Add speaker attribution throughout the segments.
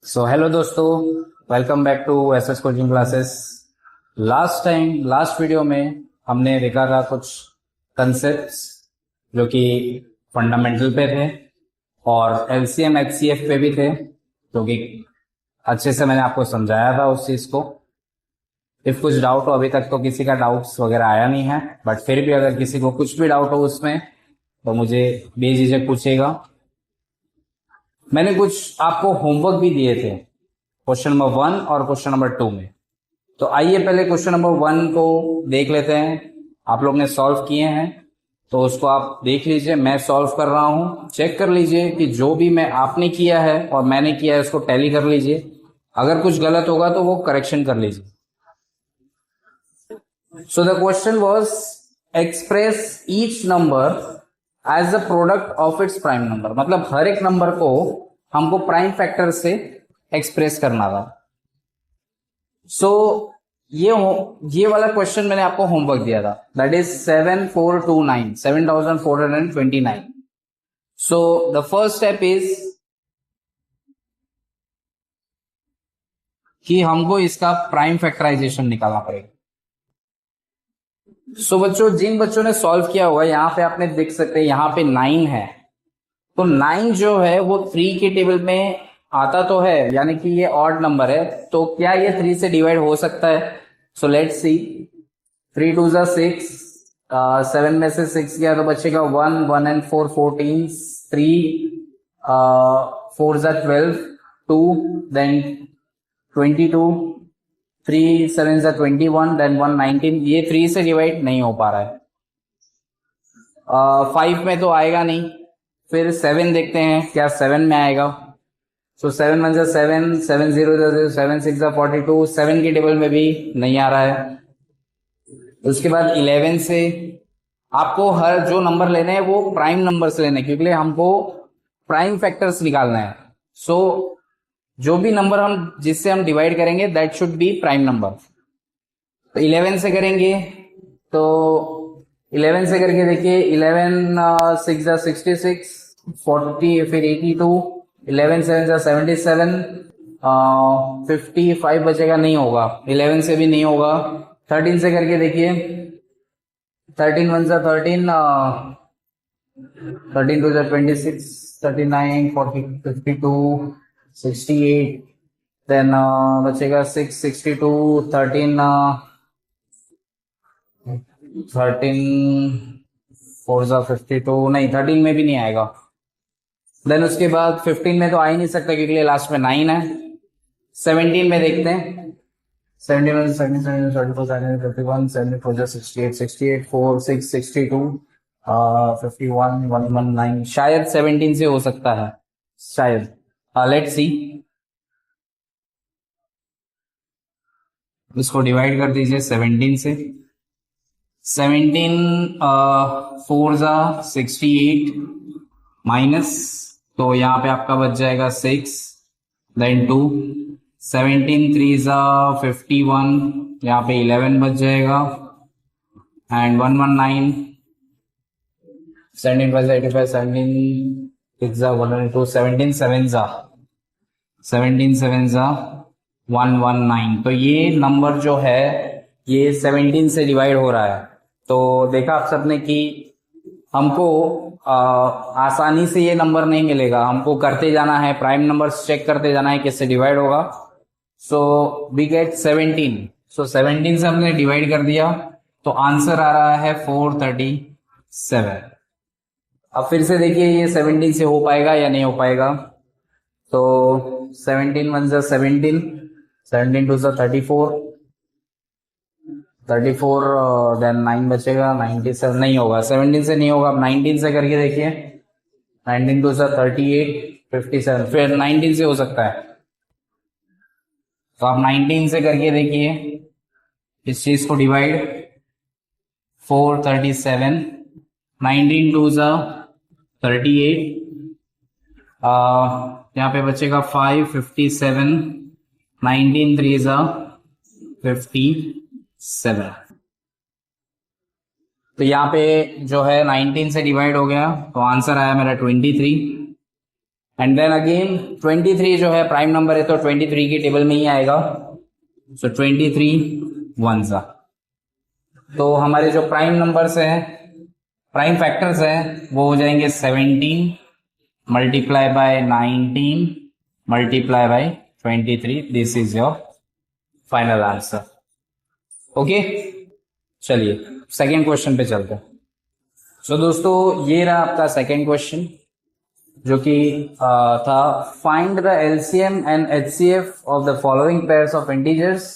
Speaker 1: सो hello दोस्तों, welcome back to SS coaching classes. Last video में हमने देखा था कुछ कंसेप्ट्स जो कि फंडामेंटल पे थे और एलसीएम एचसीएफ पे भी थे, जो कि अच्छे से मैंने आपको समझाया था उस चीज़ को। इफ कुछ डाउट हो, अभी तक तो किसी का डाउट्स वगैरह आया नहीं है, बट फिर भी अगर किसी को कुछ भी डाउट हो उसमें तो मुझे बेझिझक पूछेगा। मैंने कुछ आपको होमवर्क भी दिए थे क्वेश्चन नंबर 1 और क्वेश्चन नंबर 2 में। तो आइए पहले क्वेश्चन नंबर 1 को देख लेते हैं। आप लोग ने सॉल्व किए हैं तो उसको आप देख लीजिए, मैं सॉल्व कर रहा हूं। चेक कर लीजिए कि जो भी मैं आपने किया है और मैंने किया है उसको टैली कर लीजिए। अगर कुछ गलत होगा तो वो करेक्शन कर लीजिए। So the question was express each number as the product of its prime number. मतलब हर एक नंबर को हमको प्राइम फैक्टर से एक्सप्रेस करना था। सो ये वाला क्वेश्चन मैंने आपको होमवर्क दिया था, that is 7429 7429। So the first step is कि हमको इसका प्राइम फैक्टराइजेशन निकालना पड़ेगा। सो बच्चों, जिन बच्चों ने सॉल्व किया होगा, यहां पे आपने देख सकते हैं यहां पे 9 है। तो 9 जो है वो 3 के टेबल में आता तो है, यानी कि ये ऑड नंबर है। तो क्या ये 3 से डिवाइड हो सकता है? सो लेट्स सी। 3 2 जा 6, 7 में से 6 गया तो बचेगा 1, 1 and 4 14, 3 4 जा 12, 2 देन 22, 3 7 जा 21, देन 1 19। ये 3 से डिवाइड नहीं हो पा रहा है। 5 में तो आएगा नहीं। फिर 7 देखते हैं, क्या 7 में आएगा? सो 7 1 जा 7, 7 0 जा 0, 7 6 जा 42, 7 की टेबल में भी नहीं आ रहा है। उसके बाद 11 से आपको हर जो नंबर लेने हैं वो प्राइम नंबर से लेने हैं, क्योंकि हमको प्राइम फैक्टर्स निकालना है। सो जो भी नंबर जिससे हम डिवाइड करेंगे that should be prime number. तो 11 से करेंगे, तो 11 से करके देखिए, 11 6 जा 66, 40 फिर 82, 11 7 जा 77, 55 बचेगा, नहीं होगा। 11 से भी नहीं होगा। 13 से करके देखिए, 13 1 जा 13, 13 2 जा 26, 39 40 52 68, देन बचेगा 6 62, 13 4 जा 52, नहीं 13 में भी नहीं आएगा। देन उसके बाद 15 में तो आ ही नहीं सकता क्योंकि लास्ट में 9 है। 17 में देखते हैं, 17 में 17 34 51 74 जा 68 68 4 6 62 51 119। शायद 17 से हो सकता है, शायद। Let's see. इसको डिवाइड कर दीजिए 17 से। 17 4 जा 68 माइनस, तो यहाँ पे आपका बच जाएगा 6, देन 2, 17 3 जा 51, यहाँ पे 11 बच जाएगा, एंड 119, 17 5 85, 17 6 जा 102, 17 7 जा 119। तो ये नंबर जो है ये 17 से डिवाइड हो रहा है। तो देखा आप सबने कि हमको आसानी से ये नंबर नहीं मिलेगा, हमको करते जाना है, प्राइम नंबर्स चेक करते जाना है किससे डिवाइड होगा। So we get 17। सो 17 से हमने डिवाइड कर दिया तो आंसर आ रहा है 437। अब फिर से देखिए ये 17 से हो पाएगा या नहीं हो पाएगा। तो 17 1 जा 17, 17 2 जा 34, 34 देन 9 बचेगा 97, नहीं होगा, 17 से नहीं होगा। अब 19 से करके देखिए, 19 2 जा 38 57, फिर 19 से हो सकता है। तो आप 19 से करके देखिए इस चीज को डिवाइड, 437, 19 2 जा 38, यहाँ पे बचेगा 5 57, 19 3 जा 57। तो यहाँ पे जो है 19 से डिवाइड हो गया तो आंसर आया मेरा 23। एंड देन अगेन 23 जो है प्राइम नंबर है, तो 23 की टेबल में ही आएगा। सो 23 वन सा, तो हमारे जो प्राइम नंबर्स हैं, प्राइम फैक्टर्स हैं, वो हो जाएंगे 17 multiply by 19 multiply by 23। This is your final answer. Okay, चलिए सेकेंड क्वेश्चन पे चलते हैं। सो दोस्तों, ये रहा आपका सेकेंड क्वेश्चन, जो कि था find the LCM and HCF of the following pairs of integers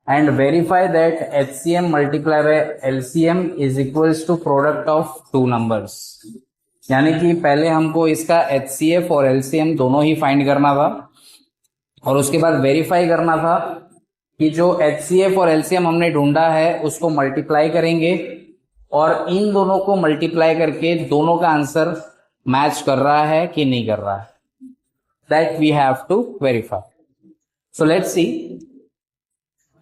Speaker 1: and verify that HCM multiply by LCM is equals to product of two numbers. यानी कि पहले हमको इसका एचसीएफ और एलसीएम दोनों ही फाइंड करना था, और उसके बाद वेरीफाई करना था कि जो एचसीएफ और एलसीएम हमने ढूंढा है उसको मल्टीप्लाई करेंगे, और इन दोनों को मल्टीप्लाई करके दोनों का आंसर मैच कर रहा है कि नहीं कर रहा है, that we have to verify. So let's see,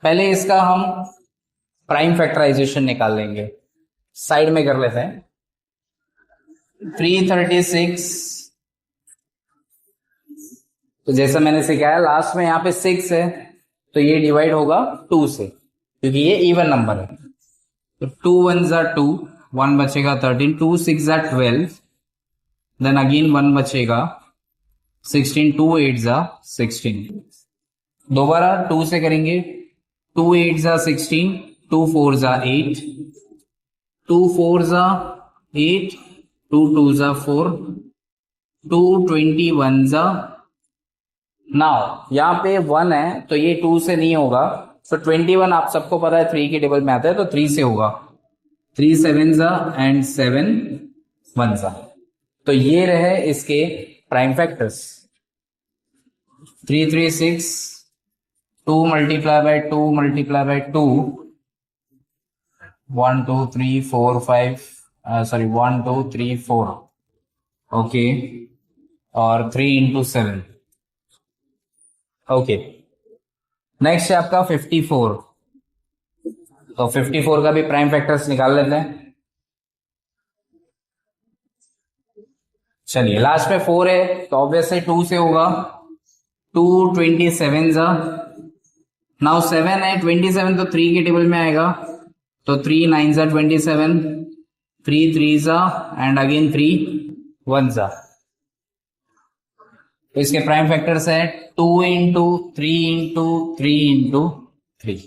Speaker 1: पहले इसका हम प्राइम फैक्टराइजेशन निकाल लेंगे, साइड में कर लेते हैं। 336, तो जैसा मैंने सिखाया लास्ट में यहाँ पे 6 है, तो ये डिवाइड होगा 2 से, क्योंकि ये इवन नंबर है। तो 2 1 जा 2, 1 बचेगा 13, 2 6 जा 12, देन अगेन 1 बचेगा 16, 2 8 जा 16। दोबारा 2 से करेंगे, 2 8 जा 16, 2 4 जा 8, 2 4 जा 8, 2 2 जा 4, 2 21 जा। नाउ यहाँ पे 1 है तो ये 2 से नहीं होगा, तो 21 आप सबको पता है 3 की टेबल में आता है, तो 3 से होगा। 3 7 जा एंड 7 1 जा, तो ये रहे इसके prime factors. 336, 2 multiply by 2 multiply by 2, 1 2 3 4 5, sorry 1 2 3 4, okay, और 3 इंटू 7। ओके, नेक्स्ट है आपका 54, तो 54 का भी प्राइम फैक्टर्स निकाल लेते हैं। चलिए, लास्ट में 4 है तो ऑब्वियसली 2 से होगा, 2 27 जा। नाउ 7 है, 27 तो 3 के टेबल में आएगा, तो 3 9 जा 27, 3 3 जा एंड अगेन 3 1 जा। तो इसके प्राइम फैक्टर्स है 2 इंटू 3 इंटू 3 इंटू 3।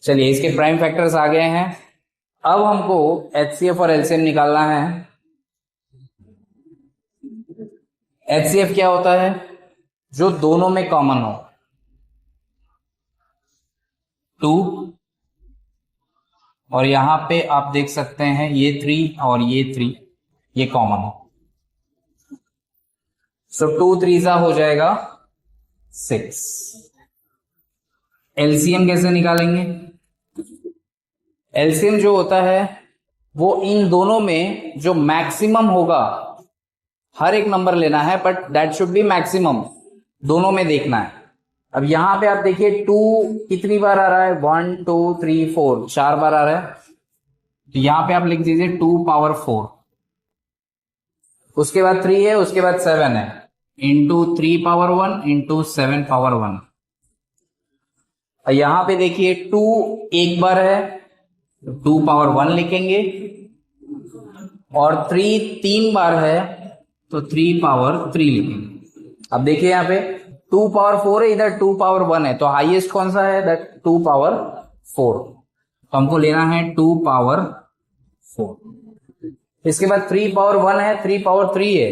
Speaker 1: चलिए, इसके प्राइम फैक्टर्स आ गए हैं। अब हमको एचसीएफ और एलसीएम निकालना है। एचसीएफ क्या होता है? जो दोनों में कॉमन हो, 2, और यहां पे आप देख सकते हैं ये 3 और ये 3, ये कॉमन हो। सो 2 3 हो जाएगा 6। एलसीएम कैसे निकालेंगे? एलसीएम जो होता है वो इन दोनों में जो मैक्सिमम होगा, हर एक नंबर लेना है but that should be maximum, दोनों में देखना है। अब यहां पे आप देखिए 2 कितनी बार आ रहा है, 1 2 3 4, 4 बार आ रहा है, तो यहां पे आप लिख दीजिए 2 पावर 4। उसके बाद 3 है, उसके बाद 7 है, इंटू 3 पावर 1 इंटू 7 पावर 1। यहां पे देखिए 2 एक बार है, 2 पावर 1 लिखेंगे, और 3 3 बार है तो 3 पावर 3 लिखेंगे। अब देखिए यहाँ पे 2 पावर 4 है, इधर 2 पावर 1 है, तो हाईएस्ट कौन सा है? दैट 2 पावर 4, तो हमको लेना है 2 पावर 4। इसके बाद 3 पावर 1 है, 3 पावर 3 है,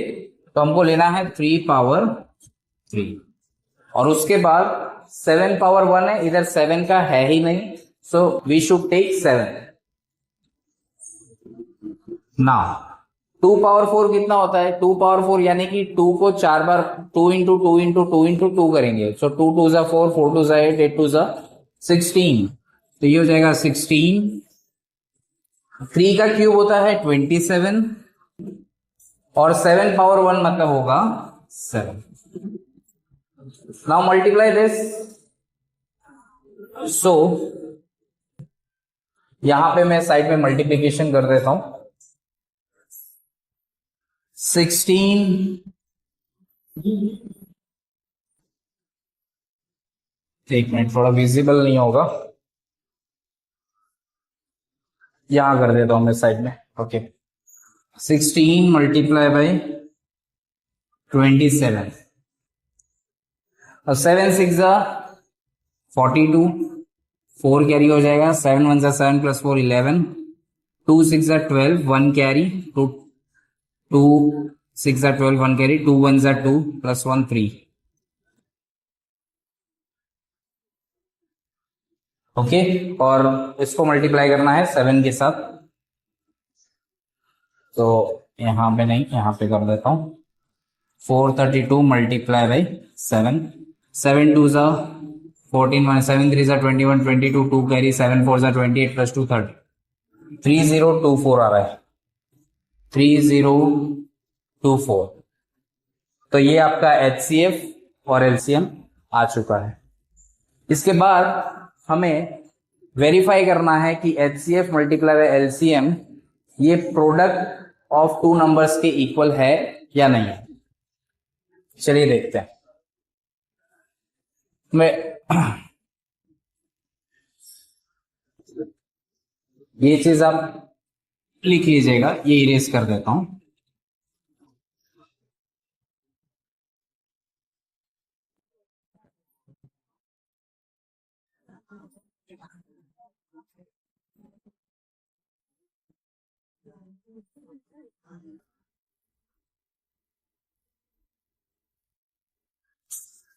Speaker 1: तो हमको लेना है 3 पावर 3, और उसके बाद 7 पावर 1 है, इधर 7 का है ही नहीं, so we should take 7। Now 2 power 4 कितना होता है? 2 पावर 4 यानी कि 2 को 4 बार 2 इंटू 2 इंटू 2 इंटू 2 करेंगे, सो 2 2 जा 4, 4 2 जा 8, 8 2 जा 16, तो ये हो जाएगा 16। 3 का क्यूब होता है 27, और 7 पावर 1 मतलब होगा 7। नाउ मल्टीप्लाई दिस, सो यहां पे मैं साइड में मल्टीप्लीकेशन कर देता हूं। 16 एक मिनट, थोड़ा विजिबल नहीं होगा, यहां कर देता हूं मैं साइड में। ओके, 16 मल्टीप्लाई बाई 27, और 7 6 जा 42, 4 कैरी हो जाएगा, 7 1 जा 7 प्लस 4 11, 2 6 जा 12, 1 कैरी, 2 2 6 जा 12, 1 कैरी, 2 1 जा 2 प्लस 1 3। ओके, और इसको मल्टीप्लाई करना है 7 के साथ, तो यहां पे नहीं, यहां पे कर देता हूं। 432 मल्टीप्लाई बाई 7, 7 2 जा 14, 1 7 3 जा 21, 22 2 कैरी, 7 4 जा 28 प्लस 2 30, 3024 आ रहा है, 3024। तो ये आपका HCF और LCM आ चुका है। इसके बाद हमें वेरीफाई करना है कि HCF मल्टीप्लाई बाय LCM ये प्रोडक्ट ऑफ टू नंबर्स के इक्वल है या नहीं है। चलिए देखते हैं। मैं ये चीज आप लिख लीजिएगा, ये इरेज कर देता हूं।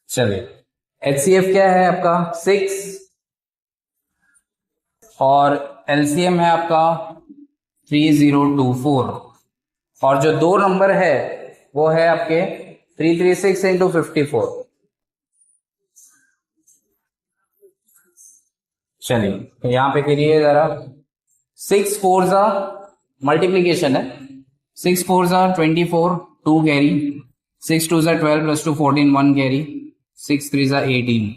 Speaker 1: चलिए, HCF क्या है आपका 6, और LCM है आपका 3024, और जो दो नंबर है वो है आपके 336 इंटू 54। चलिए, तो यहां पे करिए जरा। 6 4 जा मल्टीप्लीकेशन है, 6 4 जा 24, 2 कैरी, 6 2 जा 12 प्लस 2 14, 1 कैरी, 6 3 जा 18।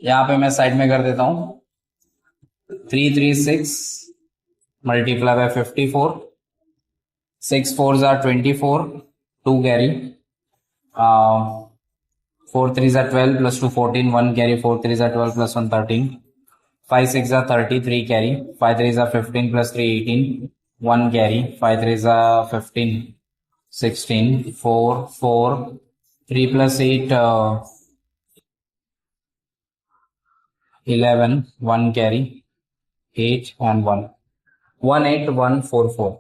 Speaker 1: यहां पे मैं साइड में कर देता हूं 336 मल्टीप्लाई बाय 54, 6 4 जा 24, 2 कैरी, 4 3 जा 12 प्लस 2 14, 1 कैरी, 4 3 जा 12 प्लस 1 13, 5 6 जा 30, 3 कैरी, 5 3 जा 15 प्लस 3 18, 1 कैरी, 5 3 जा 15 16, 4 4, 3 plus 8 11, 1 carry, 8 and 1, 18144।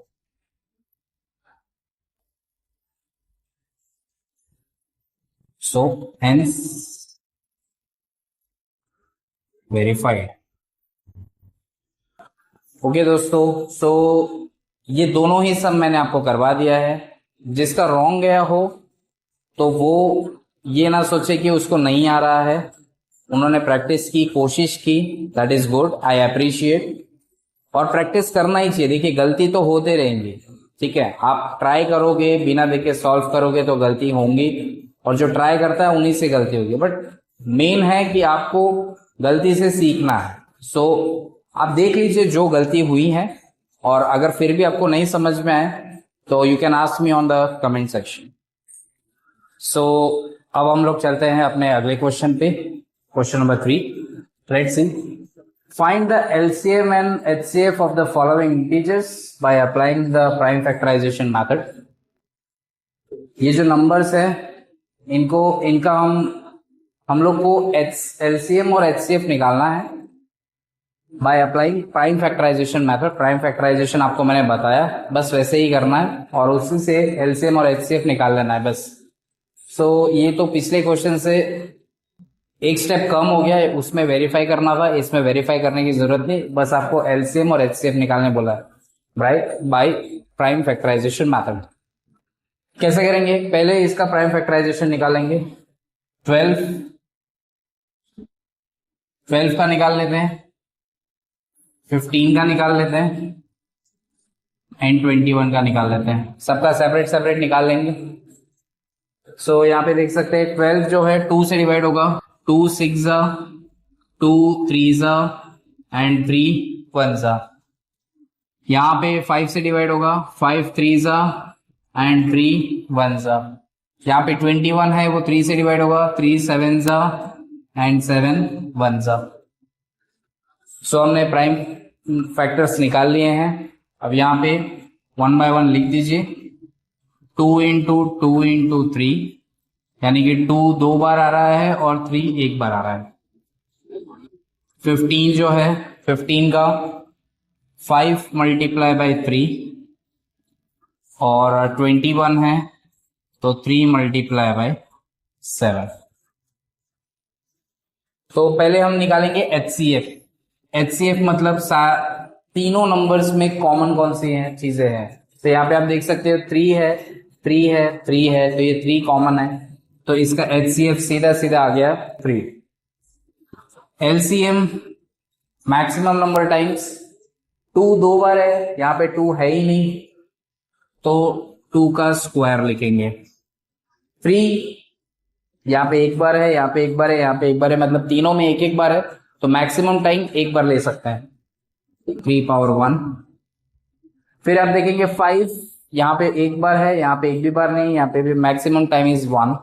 Speaker 1: So hence verified। Okay दोस्तों, सो ये दोनों ही सम मैंने आपको करवा दिया है। जिसका रॉन्ग गया हो तो वो ये ना सोचे कि उसको नहीं आ रहा है, उन्होंने प्रैक्टिस की, कोशिश की, that is good, I appreciate. और प्रैक्टिस करना ही चाहिए। देखिए, गलती तो होते रहेंगी, ठीक है, आप ट्राई करोगे, बिना देखे सॉल्व करोगे तो गलती होंगी, और जो ट्राई करता है उन्हीं से गलती होगी, बट मेन है कि आपको गलती से सीखना है। सो आप देख लीजिए जो गलती हुई है, और अगर फिर भी आपको नहीं समझ में आए तो you can ask me on the comment section. So अब हम लोग चलते हैं अपने अगले क्वेश्चन पे, question number 3। Let's see, find the LCM and HCF of the following integers by applying the prime factorization method। ये जो नंबर्स है इनका हम लोग को LCM और HCF निकालना है by applying prime factorisation method. Prime factorisation आपको मैंने बताया, बस वैसे ही करना है, और उसी से LCM और HCF निकाल लेना है बस। सो ये तो पिछले क्वेश्चन से एक स्टेप कम हो गया है, उसमें वेरीफाई करना था, इसमें वेरीफाई करने की जरूरत नहीं, बस आपको LCM और HCF निकालने बोला है बाय प्राइम फैक्टराइजेशन मेथड। कैसे करेंगे? पहले इसका प्राइम फैक्टराइजेशन निकालेंगे। 12 का निकाल लेते हैं, 15 का निकाल लेते हैं, एंड 21 का निकाल लेते हैं। सबका सेपरेट सेपरेट निकाल लेंगे। सो यहाँ पे देख सकते हैं 12 जो है 2 से डिवाइड होगा, 2 6 जा, 2 3 जा, एंड 3 1 जा। यहाँ पे 5 से डिवाइड होगा, 5 3 जा एंड 3 1 जा। यहाँ पे 21 है, वो 3 से डिवाइड होगा, 3 7 जा एंड 7 1 जा। सो हमने प्राइम फैक्टर्स निकाल लिए हैं। अब यहाँ पे 1 बाय 1 लिख दीजिए। 2 इंटू 2 इंटू 3, यानी कि 2 2 बार आ रहा है और 3 1 बार आ रहा है। 15 जो है, 15 का 5 मल्टीप्लाई बाई 3 और 21 है तो 3 मल्टीप्लाई बाई 7। तो पहले हम निकालेंगे HCF। HCF मतलब तीनों नंबर्स में कॉमन कौन सी हैं चीजें हैं। तो यहाँ पे आप देख सकते हो 3 है, 3 है, 3 है, तो ये 3 कॉमन है, तो इसका HCF सीधा सीधा आ गया 3। LCM मैक्सिमम नंबर टाइम्स, 2 2 बार है, यहाँ पे 2 है ही नहीं तो 2 का स्क्वायर लिखेंगे। 3 यहाँ पे एक बार है, यहाँ पे एक बार है, यहाँ पे एक बार है, मतलब तीनों में एक एक बार है, तो मैक्सिमम टाइम एक बार ले सकते हैं, 3 पावर 1। फिर आप देखेंगे 5, यहाँ पे एक बार है, यहाँ पे एक भी बार नहीं, यहाँ पे भी मैक्सिमम टाइम इज 1।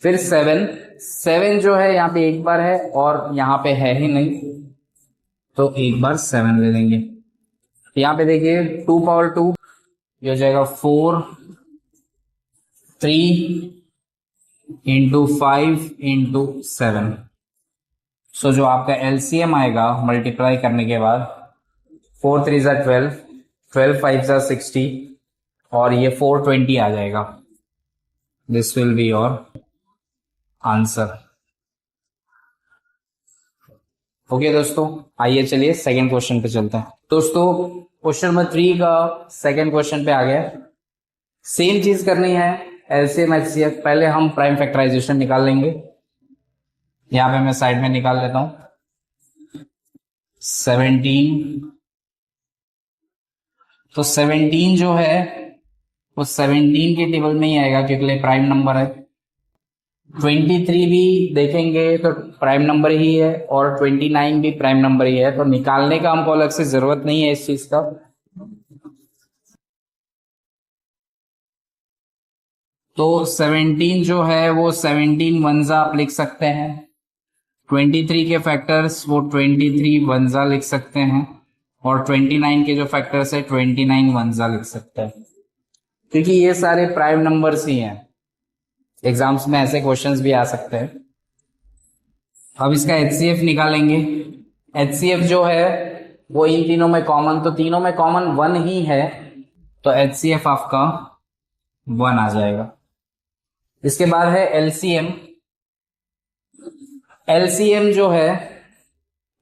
Speaker 1: फिर 7 जो है यहाँ पे एक बार है और यहाँ पे है ही नहीं, तो एक बार 7 ले लेंगे। यहाँ पे देखिए 2 पावर 2 ये हो जाएगा 4 3 इंटू 5 इंटू 7। सो जो आपका LCM आएगा मल्टीप्लाई करने के बाद, 4 3 जा 12, 12 5 जा 60 और ये 420 आ जाएगा। This will be your answer. Okay दोस्तों, आइए चलिए सेकंड क्वेश्चन पे चलते हैं। दोस्तों क्वेश्चन नंबर 3 का सेकंड क्वेश्चन पे आ गया। सेम चीज करनी है, LCM HCF। पहले हम प्राइम फैक्टराइजेशन निकाल लेंगे। यहां पे मैं साइड में निकाल लेता हूं 17। तो 17 जो है वो 17 के टेबल में ही आएगा क्योंकि प्राइम नंबर है। 23 भी देखेंगे तो प्राइम नंबर ही है और 29 भी प्राइम नंबर ही है, तो निकालने का हमको अलग से जरूरत नहीं है इस चीज का। तो 17 जो है वो 17 वंजा आप लिख सकते हैं। 23 के फैक्टर्स वो 23 वंजा लिख सकते हैं और 29 के जो फैक्टर्स है 29 वंजा लिख सकते हैं, क्योंकि ये सारे प्राइम नंबर्स ही हैं। एग्जाम्स में ऐसे क्वेश्चंस भी आ सकते हैं। अब इसका HCF निकालेंगे। HCF जो है वो इन तीनों में कॉमन, तो तीनों में कॉमन 1 ही है, तो HCF आपका 1 आ जाएगा। इसके बाद है LCM। LCM जो है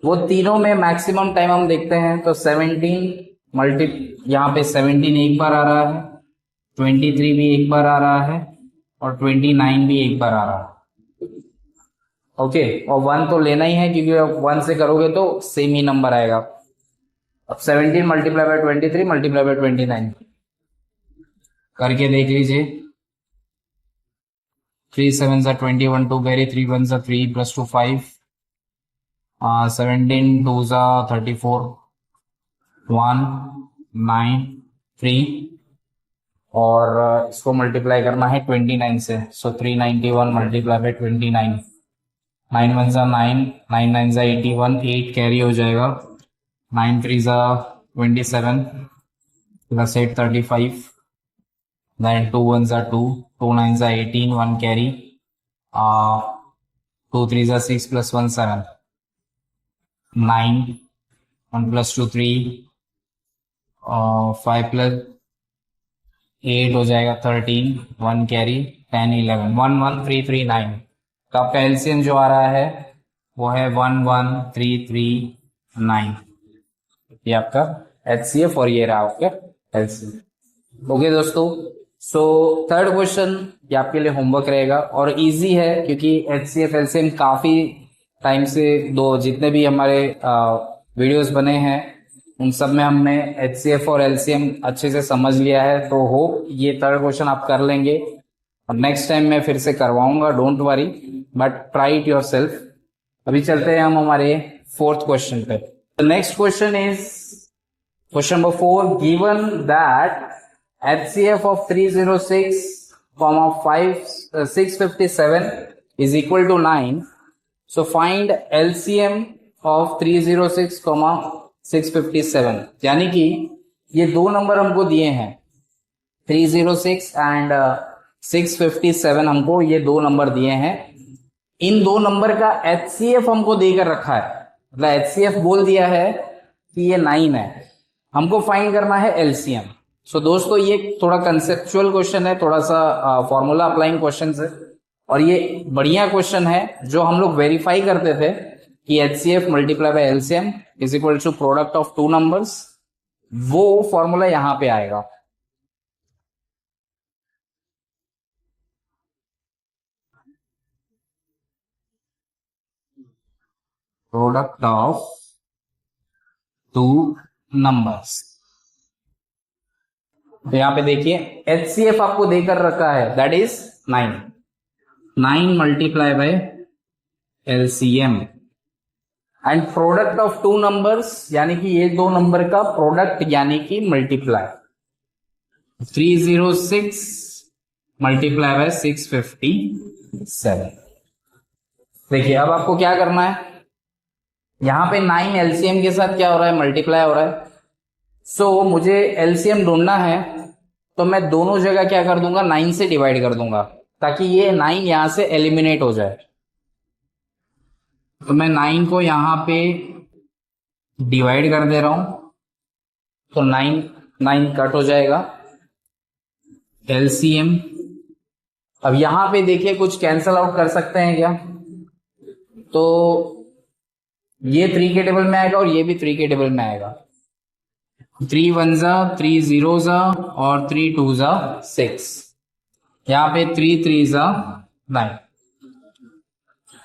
Speaker 1: वो तीनों में मैक्सिमम टाइम हम देखते हैं, तो 17 यहाँ पे 17 एक बार आ रहा है, 23 भी एक बार आ रहा है और 29 भी एक बार आ रहा है। ओके, और 1 तो लेना ही है क्योंकि 1 से करोगे तो सेम ही नंबर आएगा। अब 17 मल्टीप्लाई बाय 23 मल्टीप्लाई बाय 29 करके देख लीजिए। 3 7 जा 21, 2 कैरी, 3 1 जा 3 प्लस 2 5, 17 2 जा 34, 1 9 3 और इसको मल्टीप्लाई करना है 29 से, सो 391 मल्टीप्लाई बाय 29, 9 1 जा 9, 9 9 जा 81, 8 कैरी हो जाएगा, 9 3 जा 27 प्लस 8 35, then 2 1 जा 2, 2 9 जा 18, 1 कैरी, 2 3 जा 6 प्लस 1 7, 9, 1 प्लस 2 3, 5 प्लस 8 हो जाएगा 13, 1 कैरी, 10 11, 1 1 3 3 9। तो आपका LCM जो आ रहा है वो है 1 1 3 3 9। ये आपका HCF और ये रहा आपका LCM। ओके दोस्तों, सो थर्ड क्वेश्चन ये आपके लिए होमवर्क रहेगा और इजी है क्योंकि HCF LCM काफी टाइम से जितने भी हमारे वीडियोस बने हैं उन सब में हमने HCF और LCM अच्छे से समझ लिया है, तो होप ये थर्ड क्वेश्चन आप कर लेंगे और नेक्स्ट टाइम मैं फिर से करवाऊंगा, don't worry, but try it yourself. अभी चलते हैं हम हमारे फोर्थ क्वेश्चन पे। The next question is question number 4. Given that HCF of 306, 657 is equal to 9. So find LCM of 306, 657. यानी कि ये दो नंबर हमको दिए हैं 306 एंड 657, हमको ये दो नंबर दिए हैं। इन दो नंबर का HCF हमको देकर रखा है, मतलब HCF बोल दिया है कि ये 9 है, हमको फाइंड करना है LCM। सो दोस्तों ये थोड़ा कंसेप्चुअल क्वेश्चन है, थोड़ा सा फॉर्मूला अप्लाइंग क्वेश्चन है, और ये बढ़िया क्वेश्चन है जो हम लोग वेरीफाई करते थे कि HCF multiply by LCM is equal to product of two numbers. वो फॉर्मूला यहां पे आएगा। Product of two numbers. तो यहां पे देखिए HCF आपको देकर रखा है, that is 9 multiply by LCM and product of two numbers, यानी कि ये दो नंबर का प्रोडक्ट यानी कि मल्टीप्लाई 306 मल्टीप्लाई बाय 657। देखिए अब आपको क्या करना है, यहां पे 9 LCM के साथ क्या हो रहा है, मल्टीप्लाई हो रहा है। सो मुझे LCM ढूंढना है, तो मैं दोनों जगह क्या कर दूंगा, 9 से डिवाइड कर दूंगा ताकि ये 9 यहां से एलिमिनेट हो जाए। तो मैं 9 को यहां पे डिवाइड कर दे रहा हूं, तो 9 कट हो जाएगा। LCM अब यहां पे देखिए कुछ कैंसल आउट कर सकते हैं क्या, तो ये 3 के टेबल में आएगा और ये भी 3 के टेबल में आएगा। 3 1 जा 3 0 जा और 3 2 जा 6, यहां पे 3 3 जा 9।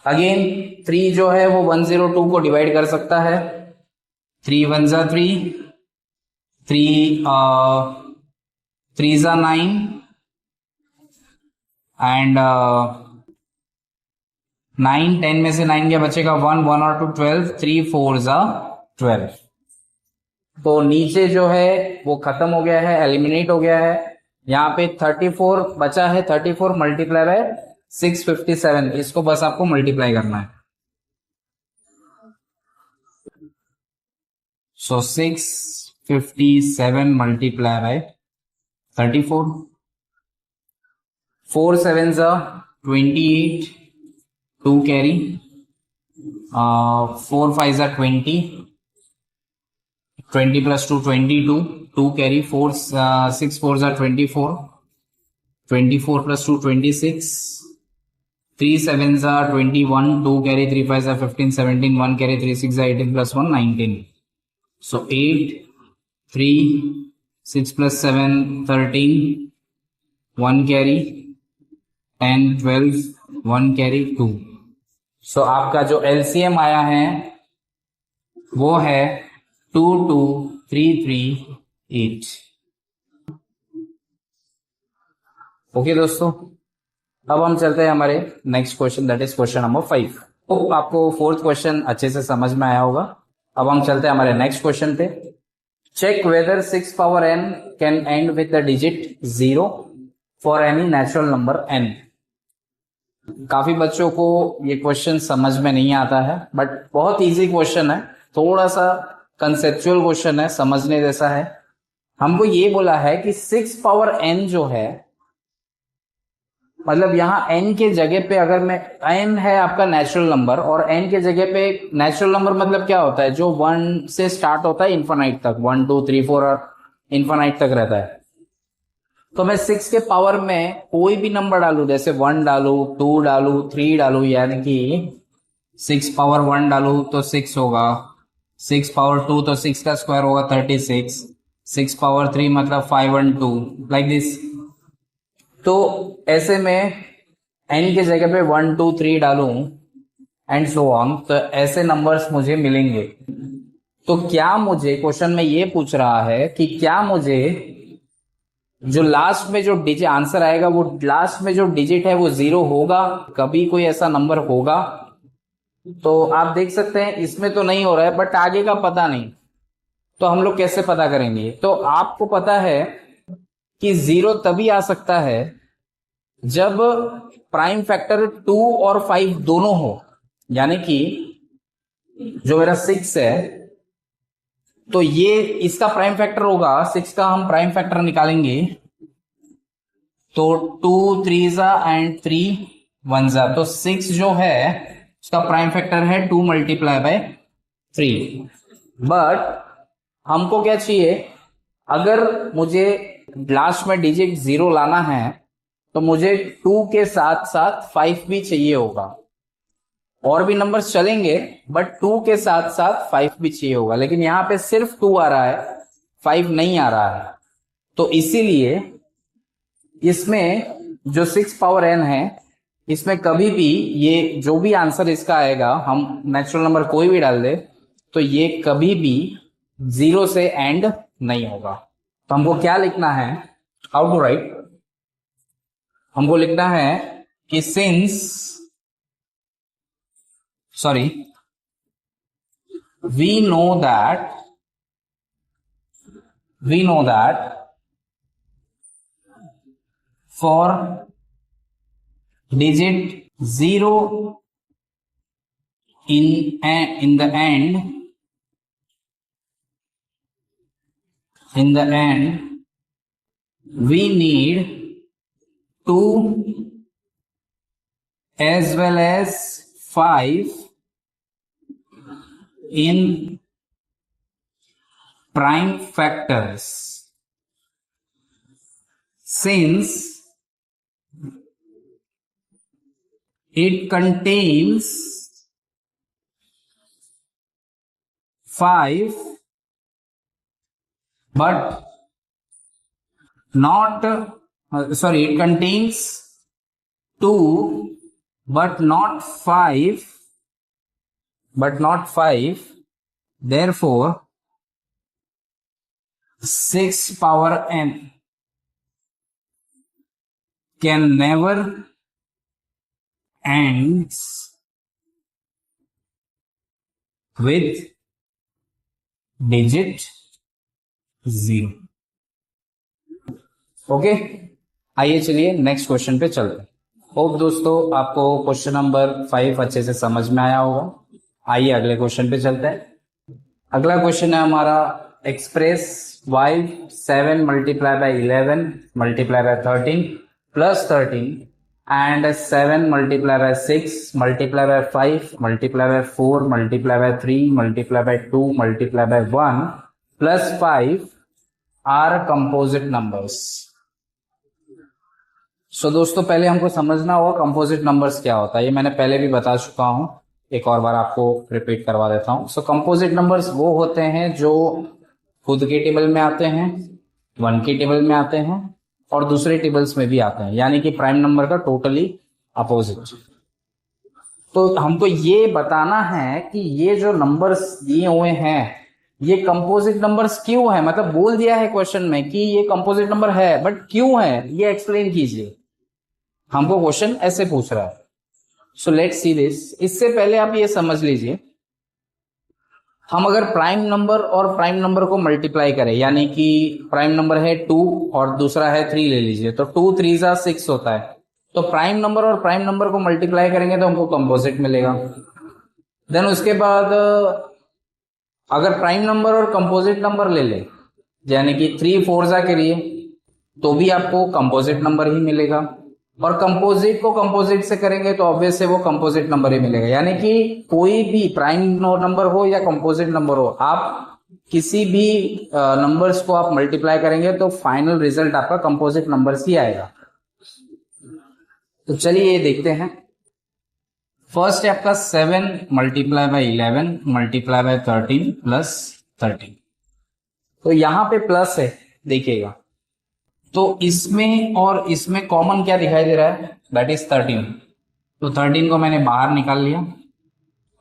Speaker 1: अगेन 3 जो है वो 102 को डिवाइड कर सकता है, 3 1 जा 3 3 जा 9 एंड 9 10 में से 9 क्या बचेगा, 1 1 और 2 12, 3 4 जा 12। तो नीचे जो है वो खत्म हो गया है, एलिमिनेट हो गया है। यहाँ पे 34 बचा है, 34 मल्टीप्लाई बाय 657, इसको बस आपको मल्टीप्लाई करना है। सो 657 मल्टीप्लाई बाय 34, 4 7 जा 28, 2 कैरी, 4 5 जा 20, 20 प्लस 2 22, 2 कैरी, 4 6 4 जा 24, 24 प्लस 2 26, 3 7 जा 21, 2 कैरी, 3 5 जा 15 17, 1 कैरी, 3 6 जा 18 प्लस 1 19। सो 8 3 6 प्लस 7 13, 1 कैरी, 10 12, 1 कैरी 2। सो आपका जो LCM आया है वो है 22338। ओके दोस्तों, अब हम चलते हैं हमारे next question, that is question number 5। तो आपको फोर्थ क्वेश्चन अच्छे से समझ में आया होगा। अब हम चलते हैं हमारे नेक्स्ट क्वेश्चन पे। Check whether 6 power n can end with the digit 0 for any natural number n। काफी बच्चों को ये क्वेश्चन समझ में नहीं आता है, बट बहुत इजी क्वेश्चन है, थोड़ा सा कंसेप्चुअल क्वेश्चन है, समझने जैसा है। हमको ये बोला है कि 6 पावर n जो है, मतलब यहां n के जगह पे अगर मैं, n है आपका नेचुरल नंबर, और n के जगह पे नेचुरल नंबर मतलब क्या होता है, जो 1 से स्टार्ट होता है इन्फिनाइट तक, 1 2 3 4 और इन्फिनाइट तक रहता है। तो मैं 6 के पावर में कोई भी नंबर डालू, जैसे 1 डालू, 2 डालू, 3 डालू, यानी कि 6 पावर 1 डालू तो 6 होगा, 6 पावर 2 तो 6 का स्क्वायर होगा 36, 6 पावर 3 मतलब 512, लाइक दिस। तो ऐसे में n के जगह पे 1 2 3 डालूं एंड सो ऑन, तो ऐसे नंबर्स मुझे मिलेंगे। तो क्या मुझे, क्वेश्चन में ये पूछ रहा है कि क्या मुझे जो लास्ट में जो डिजिट आंसर आएगा, वो लास्ट में जो डिजिट है वो 0 होगा, कभी कोई ऐसा नंबर होगा तो आप देख सकते हैं इसमें तो नहीं हो रहा है, बट आगे का पता नहीं, तो हम लोग कैसे पता करेंगे? तो आपको पता है कि जीरो तभी आ सकता है जब प्राइम फैक्टर 2 और 5 दोनों हो, यानी कि जो मेरा 6 है तो ये इसका प्राइम फैक्टर होगा, 6 का हम प्राइम फैक्टर निकालेंगे तो 2 3 जा एंड 3 1 जा, तो 6 जो है उसका प्राइम फैक्टर है 2 मल्टीप्लाई बाय 3। बट हमको क्या चाहिए? अगर मुझे लास्ट में डिजिट 0 लाना है तो मुझे 2 के साथ साथ 5 भी चाहिए होगा। और भी नंबर्स चलेंगे बट 2 के साथ साथ 5 भी चाहिए होगा, लेकिन यहां पे सिर्फ 2 आ रहा है, 5 नहीं आ रहा है। तो इसीलिए इसमें जो 6 पावर n है, इसमें कभी भी ये जो भी आंसर इसका आएगा, हम नेचुरल नंबर कोई भी डाल दे तो ये कभी भी 0 से एंड नहीं होगा। तो हमको क्या लिखना है? How to write? हमको लिखना है कि we know that for digit 0 in the end we need 2 as well as 5 in prime factors, since it contains 5 but not it contains 2 but not 5, therefore 6 power n can never ends with digit 0। Okay, आइए चलिए next question पे चलते हैं। Hope दोस्तों आपको question number 5 अच्छे से समझ में आया होगा। आइए अगले क्वेश्चन पे चलते हैं। अगला क्वेश्चन है हमारा express y 7 multiply by 11 multiply by 13 plus 13 and 7 multiply by 6 multiply by 5 multiply by 4 multiply by 3 multiply by 2 multiply by 1 plus 5 are composite numbers. So दोस्तों पहले हमको समझना होगा कंपोजिट नंबर्स क्या होता है। ये मैंने पहले भी बता चुका हूं, एक और बार आपको रिपीट करवा देता हूं। सो कंपोजिट नंबर्स वो होते हैं जो खुद के टेबल में आते हैं, 1 के टेबल में आते हैं और दूसरे टेबल्स में भी आते हैं, यानी कि प्राइम नंबर का टोटली अपोजिट। तो हमको ये बताना है कि ये जो नंबर्स दिए हुए हैं ये कंपोजिट नंबर्स क्यों है, मतलब बोल दिया है क्वेश्चन में कि ये कंपोजिट नंबर है, बट क्यों है ये एक्सप्लेन कीजिए। हमको क्वेश्चन ऐसे पूछ रहा है। सो लेट्स सी दिस। इससे पहले आप ये समझ लीजिए, हम अगर प्राइम नंबर और प्राइम नंबर को मल्टीप्लाई करें, यानी कि प्राइम नंबर है 2 और दूसरा है 3 ले लीजिए, तो 2 3 जा 6 होता है। तो प्राइम नंबर और प्राइम नंबर को मल्टीप्लाई करेंगे तो हमको कंपोजिट मिलेगा। देन उसके बाद अगर प्राइम नंबर और कंपोजिट नंबर ले ले, यानी कि 3 4 जा के लिए, तो भी आपको कंपोजिट नंबर ही मिलेगा। और कंपोजिट को कंपोजिट से करेंगे तो ऑब्वियस है वो कंपोजिट नंबर ही मिलेगा। यानी कि कोई भी प्राइम नंबर हो या कंपोजिट नंबर हो, आप किसी भी नंबर्स को आप मल्टीप्लाई करेंगे तो फाइनल रिजल्ट आपका कंपोजिट नंबर्स ही आएगा। तो चलिए ये देखते हैं। फर्स्ट है आपका 7 multiply by 11 multiply by 13 plus 13। तो यहां पे प्लस है, देखिएगा, तो इसमें और इसमें कॉमन क्या दिखाई दे रहा है? That is 13। तो 13 को मैंने बाहर निकाल लिया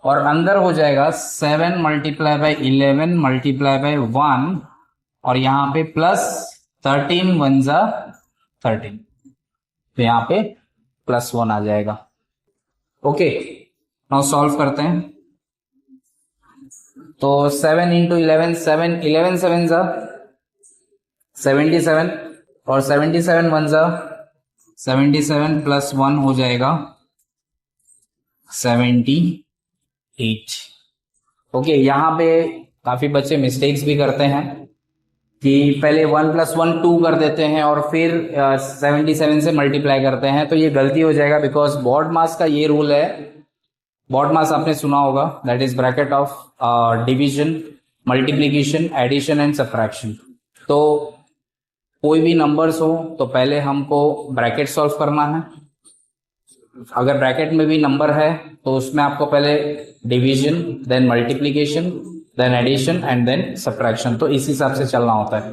Speaker 1: और अंदर हो जाएगा 7 मल्टीप्लाई बाय 11 मल्टीप्लाई बाय 1 और यहां पे प्लस 13 1 जा 13, तो यहां पे +1 आ जाएगा। ओके, नाउ सॉल्व करते हैं। तो 7 इंटू 11, 11 7 जा 77, और 77 1 जा 77 प्लस 1 हो जाएगा 78। ओके, यहाँ पे काफी बच्चे मिस्टेक्स भी करते हैं कि पहले 1 प्लस 1 2 कर देते हैं और फिर 77 से मल्टीप्लाई करते हैं, तो ये गलती हो जाएगा, बिकॉज बॉड मास का ये रूल है। बॉड मास आपने सुना होगा, that is bracket of division, multiplication, addition and subtraction. तो कोई भी नंबर्स हो तो पहले हमको ब्रैकेट सॉल्व करना है। अगर ब्रैकेट में भी नंबर है तो उसमें आपको पहले division, then multiplication, then addition and then subtraction, तो इस हिसाब से चलना होता है।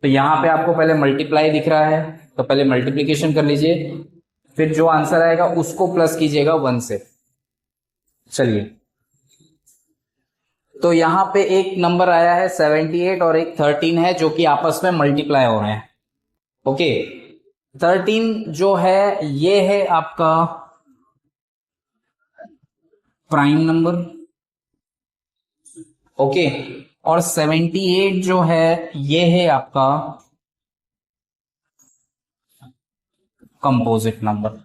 Speaker 1: तो यहाँ पे आपको पहले मल्टीप्लाई दिख रहा है तो पहले मल्टीप्लीकेशन कर लीजिए, फिर जो आंसर आएगा उसको प्लस कीजिएगा 1 से। चलिए, तो यहाँ पे एक नंबर आया है 78 और एक 13 है जो कि आपस में मल्टीप्लाई हो रहे हैं। ओके, 13 जो है ये है आपका प्राइम नंबर। ओके, और 78 जो है ये है आपका कंपोजिट नंबर।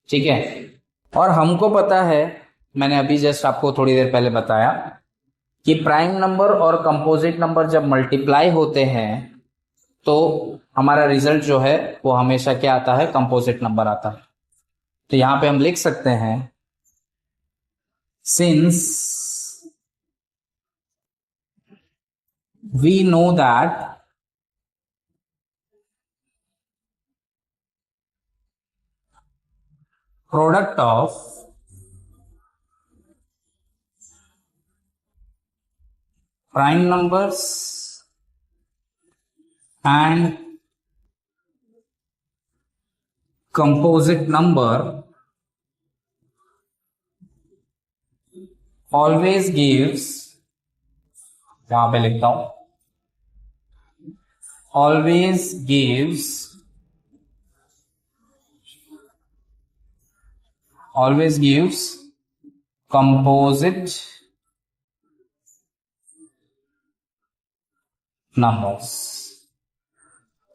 Speaker 1: ठीक है, और हमको पता है, मैंने अभी जस्ट आपको थोड़ी देर पहले बताया कि प्राइम नंबर और कंपोजिट नंबर जब मल्टीप्लाई होते हैं तो हमारा रिजल्ट जो है वो हमेशा क्या आता है, कंपोजिट नंबर आता है। तो यहां पे हम लिख सकते हैं, since we know that product of prime numbers and composite number always gives, यहां पे लिखता हूं, always gives composite numbers,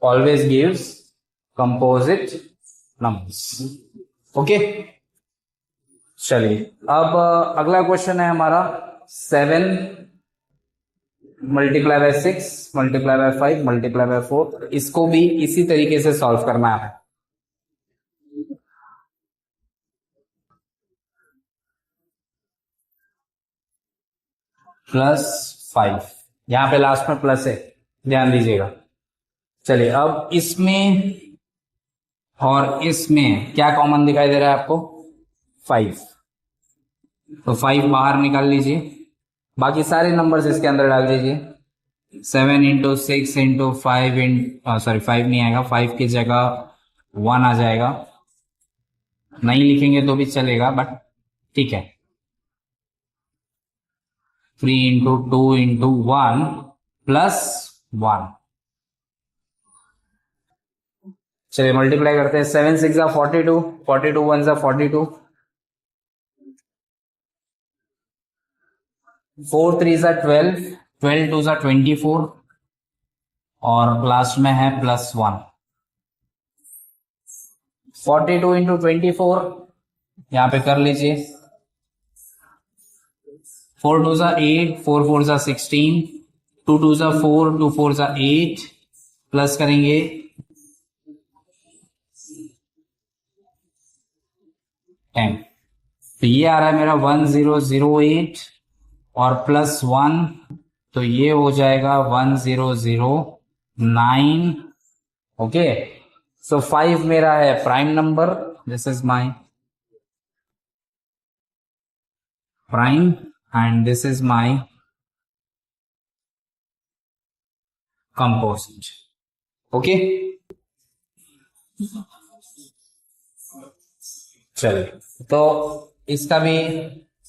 Speaker 1: always gives composite numbers। Okay, चलिए अब अगला क्वेश्चन है हमारा 7 multiply by 6 multiply by 5 multiply by 4। इसको भी इसी तरीके से सॉल्व करना है। +5, यहां पे लास्ट में प्लस है, ध्यान दीजिएगा। चलिए, अब इसमें और इसमें क्या कॉमन दिखाई दे रहा है आपको, 5, तो 5 बाहर निकाल लीजिए, बाकी सारे नंबर्स इसके अंदर डाल दीजिए। 7 इंटू 6 इंटू 5 सॉरी 5 नहीं आएगा, 5 की जगह 1 आ जाएगा। नहीं लिखेंगे तो भी चलेगा, बट ठीक है। 3 इंटू 2 इंटू 1 प्लस 1। चलिए मल्टीप्लाई करते हैं। 7 6 जा 42, 42 1 जा 42, 4 3 जा 12, 12 2 जा 24, और लास्ट में है +1। 42 इंटू 24 यहां पे कर लीजिए। 4 2 जा 8, 4 4 जा 16, 2 2 जा 4, 2 4 जा 8, प्लस करेंगे 10। तो ये आ रहा है मेरा 1008 और +1, तो ये हो जाएगा 1009। ओके, सो 5 मेरा है prime number, this is my prime and this is my composite. Okay, चलिए, तो इसका भी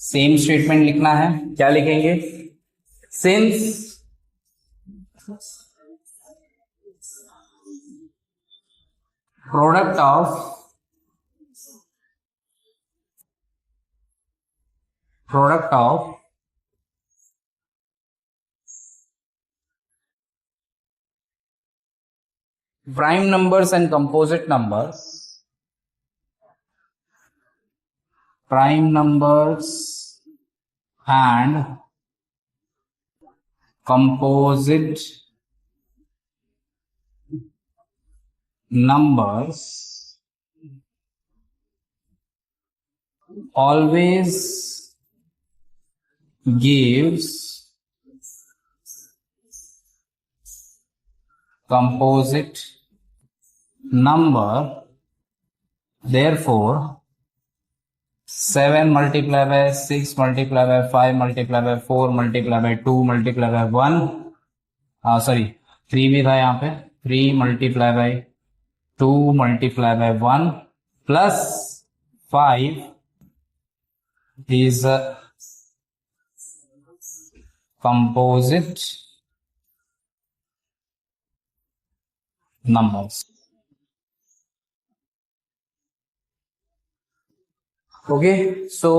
Speaker 1: सेम स्टेटमेंट लिखना है। क्या लिखेंगे, since product of product of prime numbers and composite numbers, prime numbers and composite numbers always gives composite number, therefore 7 multiplied by 6 multiplied by 5 multiplied by 4 multiplied by 2 multiplied by 1, sorry 3 भी था यहाँ पे, 3 multiplied by 2 multiplied by 1 plus 5 is composite numbers. Okay, सो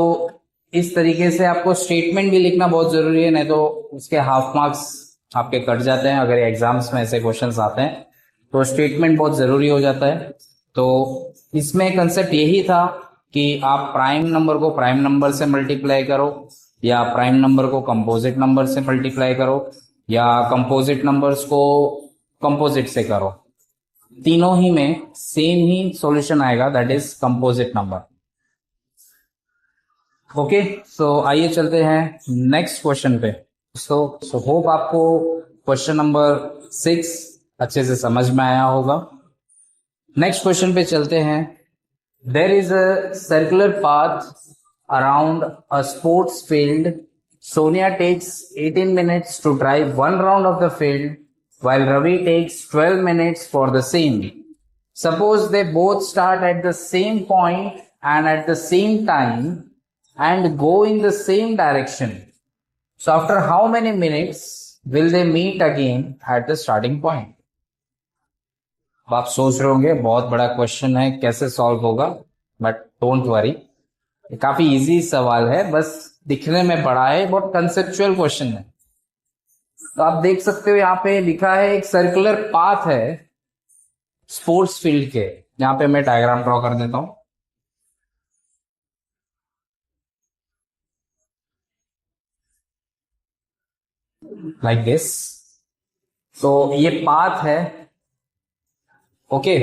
Speaker 1: इस तरीके से आपको statement भी लिखना बहुत जरूरी है, नहीं तो उसके हाफ मार्क्स आपके कट जाते हैं अगर एग्जाम्स में ऐसे क्वेश्चंस आते हैं, तो स्टेटमेंट बहुत जरूरी हो जाता है। तो इसमें कंसेप्ट यही था कि आप प्राइम नंबर को प्राइम नंबर से मल्टीप्लाई करो, या प्राइम नंबर को कंपोजिट नंबर से मल्टीप्लाई करो, या कंपोजिट नंबर्स को कंपोजिट से करो, तीनों ही में सेम ही सॉल्यूशन आएगा, that is composite number. Okay, so आइए चलते हैं नेक्स्ट क्वेश्चन पे। सो होप आपको क्वेश्चन नंबर 6 अच्छे से समझ में आया होगा। नेक्स्ट क्वेश्चन पे चलते हैं। There is a circular path around a sports field. Sonia takes 18 minutes to drive one round of the field, while Ravi takes 12 minutes for the same. Suppose they both start at the same point and at the same time and go in the same direction. So after how many minutes will they meet again at the starting point? अब आप सोच रहे होंगे बहुत बड़ा question है, कैसे solve होगा, बट डोंट वरी, काफी इजी सवाल है, बस दिखने में बड़ा है, बहुत कंसेप्चुअल क्वेश्चन है। तो आप देख सकते हो यहाँ पे लिखा है एक सर्कुलर पाथ है स्पोर्ट्स फील्ड के। यहाँ पे मैं डायग्राम ड्रॉ कर देता हूं। Like this. तो ये पाथ है, ओके,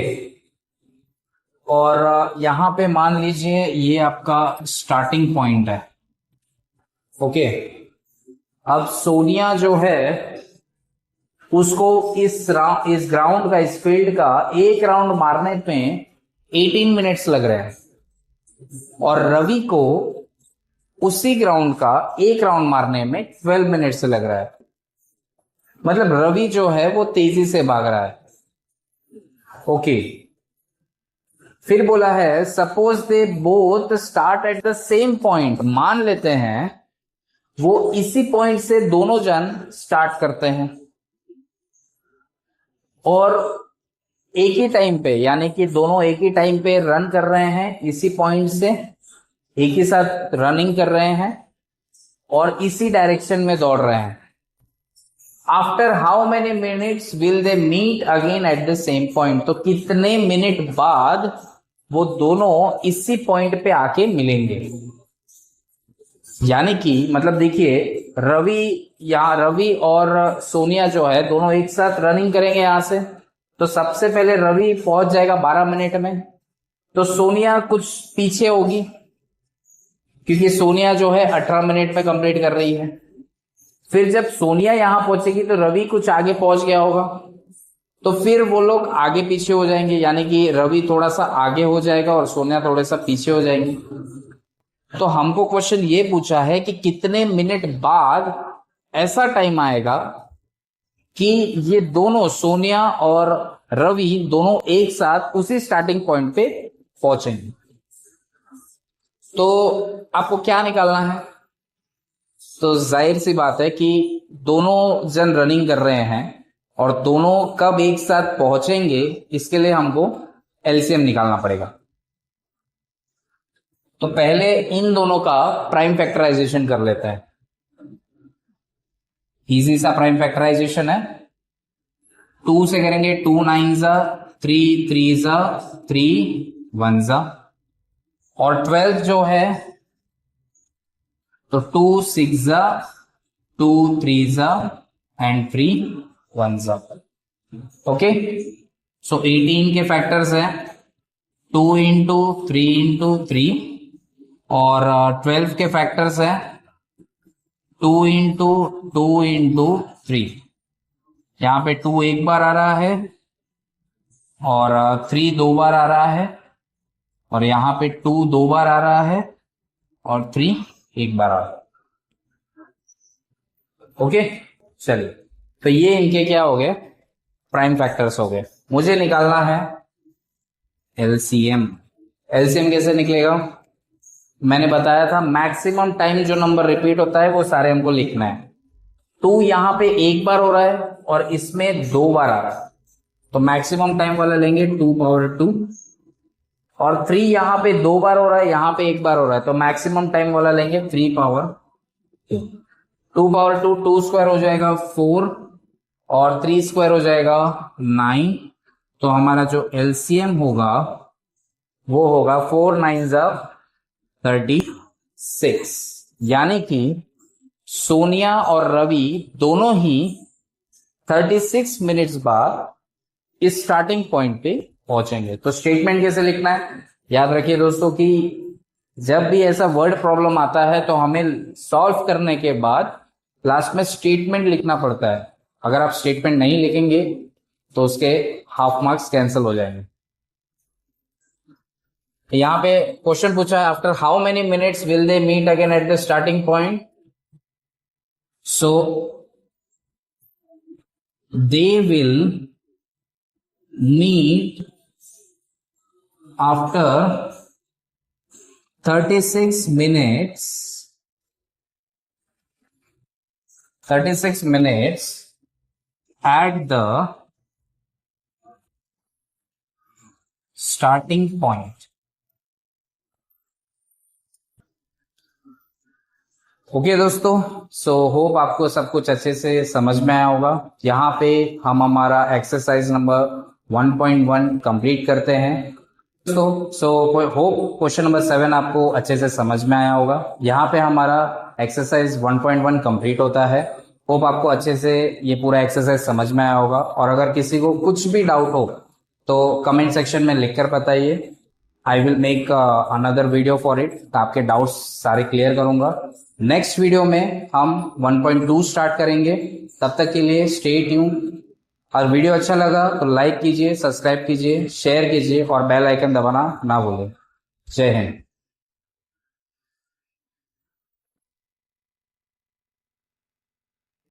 Speaker 1: और यहां पे मान लीजिए ये आपका स्टार्टिंग पॉइंट है, ओके। अब सोनिया जो है उसको इस ग्राउंड का, इस फील्ड का एक राउंड मारने में 18 मिनट्स लग रहे हैं, और रवि को उसी ग्राउंड का एक राउंड मारने में 12 मिनट्स लग रहा है। मतलब रवि जो है वो तेजी से भाग रहा है, ओके। फिर बोला है suppose they both start at the same point. मान लेते हैं वो इसी पॉइंट से दोनों जन स्टार्ट करते हैं और एक ही टाइम पे, यानी कि दोनों एक ही टाइम पे रन कर रहे हैं, इसी पॉइंट से एक ही साथ रनिंग कर रहे हैं और इसी डायरेक्शन में दौड़ रहे हैं। After how many minutes will they meet again at the same point. तो कितने मिनट बाद वो दोनों इसी पॉइंट पे आके मिलेंगे। यानी कि मतलब देखिए, रवि और सोनिया जो है दोनों एक साथ रनिंग करेंगे यहां से। तो सबसे पहले रवि पहुंच जाएगा 12 मिनट में, तो सोनिया कुछ पीछे होगी क्योंकि सोनिया जो है 18 मिनट में कंप्लीट कर रही है। फिर जब सोनिया यहां पहुंचेगी तो रवि कुछ आगे पहुंच गया होगा, तो फिर वो लोग आगे पीछे हो जाएंगे, यानी कि रवि थोड़ा सा आगे हो जाएगा और सोनिया थोड़ा सा पीछे हो जाएंगी। तो हमको क्वेश्चन ये पूछा है कि कितने मिनट बाद ऐसा टाइम आएगा कि ये दोनों, सोनिया और रवि दोनों एक साथ उसी स्टार्टिंग पॉइंट पे पहुंचेंगे। तो आपको क्या निकालना है? तो जाहिर सी बात है कि दोनों जन रनिंग कर रहे हैं और दोनों कब एक साथ पहुंचेंगे, इसके लिए हमको एलसीएम निकालना पड़ेगा। तो पहले इन दोनों का प्राइम फैक्टराइजेशन कर लेता है। इजी सा प्राइम फैक्टराइजेशन है। 2 से करेंगे, 2 9 जा 3 3 जा 3 1 जा, और 12 जो है तो 2 6 जा 2 3 जा एंड 3 1 जा। ओके, सो 18 के फैक्टर्स हैं 2 इंटू 3 इंटू 3, और 12 के फैक्टर्स हैं 2 इंटू 2 इंटू 3। यहां पे 2 एक बार आ रहा है और 3 दो बार आ रहा है, और यहां पे 2 दो बार आ रहा है और 3 एक बार आ रहा है। ओके, चलिए, तो ये इनके क्या हो गए, प्राइम फैक्टर्स हो गए। मुझे निकालना है एलसीएम। एलसीएम कैसे निकलेगा, मैंने बताया था मैक्सिमम टाइम जो नंबर रिपीट होता है वो सारे हमको लिखना है। 2 यहां पे एक बार हो रहा है और इसमें 2 बार आ रहा है, तो मैक्सिमम टाइम वाला लेंगे 2 पावर 2, और 3 यहां पे 2 बार हो रहा है, यहां पे एक बार हो रहा है, तो मैक्सिमम टाइम वाला लेंगे 3 पावर 2। 2 पावर 2, 2 स्क्वायर हो जाएगा 4, और 3 स्क्वायर हो जाएगा 9। तो हमारा जो एलसीएम होगा वो होगा 4 9 जा 36, यानी कि सोनिया और रवि दोनों ही 36 मिनट्स बाद इस स्टार्टिंग पॉइंट पे पहुंचेंगे। तो स्टेटमेंट कैसे लिखना है, याद रखिए दोस्तों कि जब भी ऐसा वर्ड प्रॉब्लम आता है तो हमें सॉल्व करने के बाद लास्ट में स्टेटमेंट लिखना पड़ता है। अगर आप स्टेटमेंट नहीं लिखेंगे तो उसके हाफ मार्क्स कैंसिल हो जाएंगे। यहां पे क्वेश्चन पूछा है, after how many minutes will they meet again at the starting point. So they will meet after 36 minutes at the starting point। Okay दोस्तों, सो होप आपको सब कुछ अच्छे से समझ में आया होगा। यहाँ पे हम हमारा एक्सरसाइज नंबर 1.1 कंप्लीट करते हैं। सो होप क्वेश्चन नंबर 7 आपको अच्छे से समझ में आया होगा। यहाँ पे हमारा एक्सरसाइज 1.1 कंप्लीट होता है। होप आपको अच्छे से ये पूरा एक्सरसाइज समझ में आया होगा, और अगर किसी को कुछ भी डाउट हो तो कमेंट सेक्शन में लिखकर बताइए। I will make another video for it, तो आपके डाउट्स सारे क्लियर करूंगा। नेक्स्ट वीडियो में हम 1.2 स्टार्ट करेंगे। तब तक के लिए स्टे ट्यून। और वीडियो अच्छा लगा तो लाइक कीजिए, सब्सक्राइब कीजिए, शेयर कीजिए और बेल आइकन दबाना ना भूलें। जय हिंद।